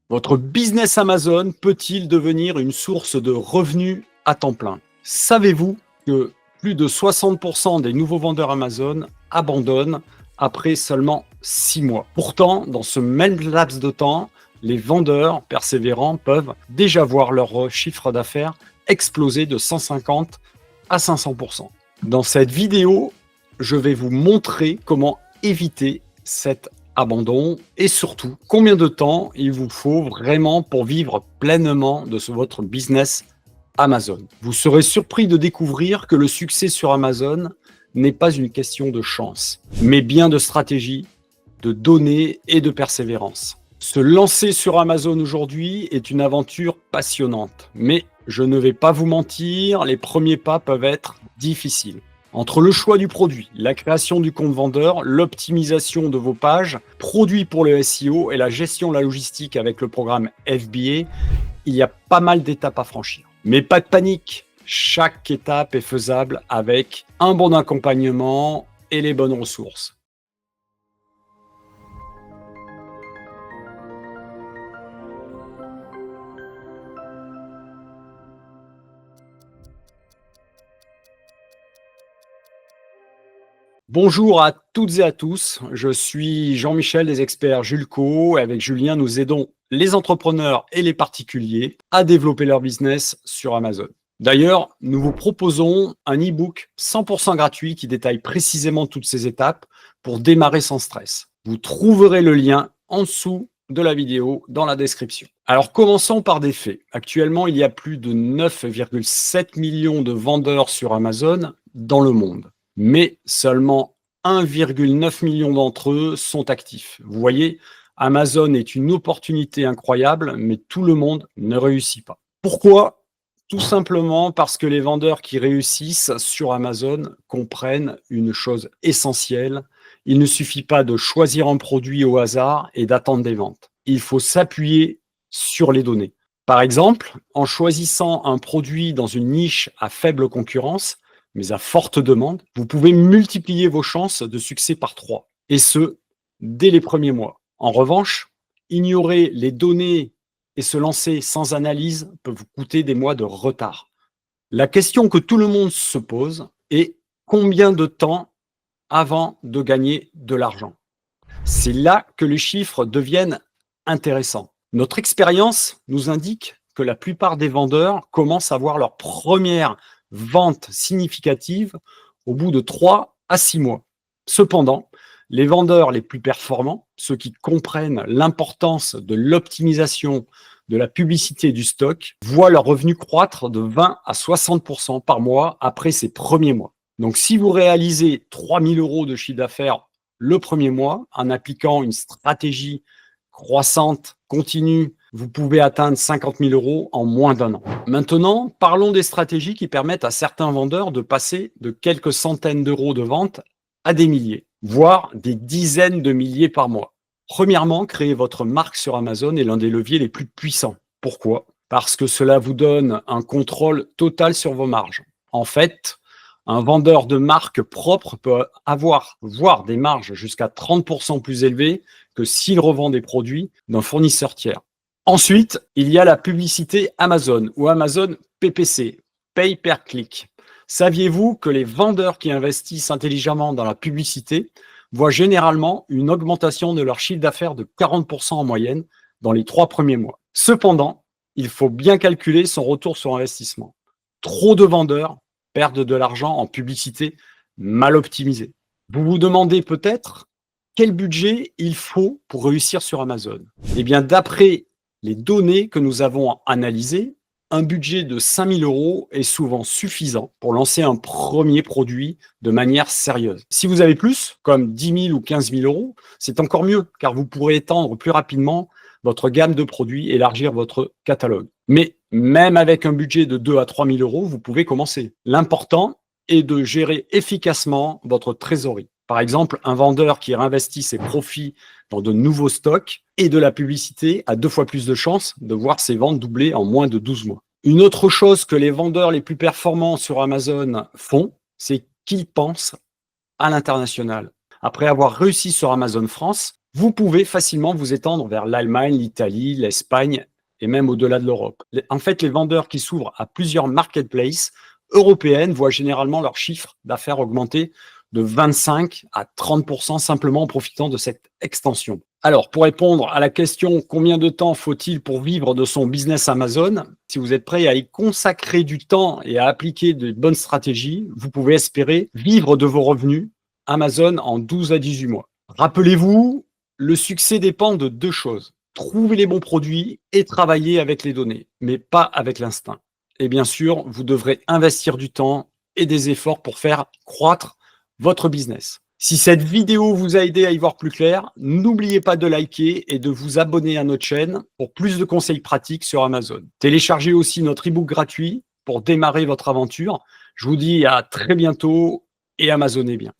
Votre business Amazon peut-il devenir une source de revenus à temps plein? Savez-vous que plus de 60% des nouveaux vendeurs Amazon abandonnent après seulement 6 mois? Pourtant, dans ce même laps de temps, les vendeurs persévérants peuvent déjà voir leur chiffre d'affaires exploser de 150 à 500%. Dans cette vidéo, je vais vous montrer comment éviter cet abandon et surtout combien de temps il vous faut vraiment pour vivre pleinement de votre business Amazon. Vous serez surpris de découvrir que le succès sur Amazon n'est pas une question de chance, mais bien de stratégie, de données et de persévérance. Se lancer sur Amazon aujourd'hui est une aventure passionnante, mais je ne vais pas vous mentir, les premiers pas peuvent être difficiles. Entre le choix du produit, la création du compte vendeur, l'optimisation de vos pages, produits pour le SEO et la gestion de la logistique avec le programme FBA, il y a pas mal d'étapes à franchir. Mais pas de panique, chaque étape est faisable avec un bon accompagnement et les bonnes ressources. Bonjour à toutes et à tous, je suis Jean-Michel des experts Julco et avec Julien, nous aidons les entrepreneurs et les particuliers à développer leur business sur Amazon. D'ailleurs, nous vous proposons un e-book 100% gratuit qui détaille précisément toutes ces étapes pour démarrer sans stress. Vous trouverez le lien en dessous de la vidéo dans la description. Alors commençons par des faits. Actuellement, il y a plus de 9,7 millions de vendeurs sur Amazon dans le monde. Mais seulement 1,9 million d'entre eux sont actifs. Vous voyez, Amazon est une opportunité incroyable, mais tout le monde ne réussit pas. Pourquoi? Tout simplement parce que les vendeurs qui réussissent sur Amazon comprennent une chose essentielle. Il ne suffit pas de choisir un produit au hasard et d'attendre des ventes. Il faut s'appuyer sur les données. Par exemple, en choisissant un produit dans une niche à faible concurrence, mais à forte demande, vous pouvez multiplier vos chances de succès par 3, et ce, dès les premiers mois. En revanche, ignorer les données et se lancer sans analyse peut vous coûter des mois de retard. La question que tout le monde se pose est combien de temps avant de gagner de l'argent? C'est là que les chiffres deviennent intéressants. Notre expérience nous indique que la plupart des vendeurs commencent à voir leur première vente significative au bout de 3 à 6 mois. Cependant, les vendeurs les plus performants, ceux qui comprennent l'importance de l'optimisation de la publicité et du stock, voient leurs revenus croître de 20 à 60% par mois après ces premiers mois. Donc, si vous réalisez 3 000 € de chiffre d'affaires le premier mois en appliquant une stratégie croissante, continue, vous pouvez atteindre 50 000 € en moins d'un an. Maintenant, parlons des stratégies qui permettent à certains vendeurs de passer de quelques centaines d'euros de vente à des milliers, voire des dizaines de milliers par mois. Premièrement, créer votre marque sur Amazon est l'un des leviers les plus puissants. Pourquoi? Parce que cela vous donne un contrôle total sur vos marges. En fait, un vendeur de marque propre peut voire des marges jusqu'à 30% plus élevées que s'il revend des produits d'un fournisseur tiers. Ensuite, il y a la publicité Amazon ou Amazon PPC, Pay Per Click. Saviez-vous que les vendeurs qui investissent intelligemment dans la publicité voient généralement une augmentation de leur chiffre d'affaires de 40% en moyenne dans les 3 premiers mois? Cependant, il faut bien calculer son retour sur investissement. Trop de vendeurs perdent de l'argent en publicité mal optimisée. Vous vous demandez peut-être quel budget il faut pour réussir sur Amazon. Eh bien, d'après les données que nous avons analysées, un budget de 5 000 € est souvent suffisant pour lancer un premier produit de manière sérieuse. Si vous avez plus, comme 10 000 ou 15 000 €, c'est encore mieux, car vous pourrez étendre plus rapidement votre gamme de produits, élargir votre catalogue. Mais même avec un budget de 2 à 3 000 €, vous pouvez commencer. L'important est de gérer efficacement votre trésorerie. Par exemple, un vendeur qui réinvestit ses profits dans de nouveaux stocks et de la publicité a 2 fois plus de chances de voir ses ventes doubler en moins de 12 mois. Une autre chose que les vendeurs les plus performants sur Amazon font, c'est qu'ils pensent à l'international. Après avoir réussi sur Amazon France, Vous pouvez facilement vous étendre vers l'Allemagne, l'Italie, l'Espagne et même au-delà de l'Europe. En fait, les vendeurs qui s'ouvrent à plusieurs marketplaces européennes voient généralement leur chiffre d'affaires augmenter de 25 à 30% simplement en profitant de cette extension. Alors, pour répondre à la question combien de temps faut-il pour vivre de son business Amazon, si vous êtes prêt à y consacrer du temps et à appliquer de bonnes stratégies, vous pouvez espérer vivre de vos revenus Amazon en 12 à 18 mois. Rappelez-vous, le succès dépend de deux choses. Trouver les bons produits et travailler avec les données, mais pas avec l'instinct. Et bien sûr, vous devrez investir du temps et des efforts pour faire croître votre business. Si cette vidéo vous a aidé à y voir plus clair, n'oubliez pas de liker et de vous abonner à notre chaîne pour plus de conseils pratiques sur Amazon. Téléchargez aussi notre e-book gratuit pour démarrer votre aventure. Je vous dis à très bientôt et Amazonnez bien.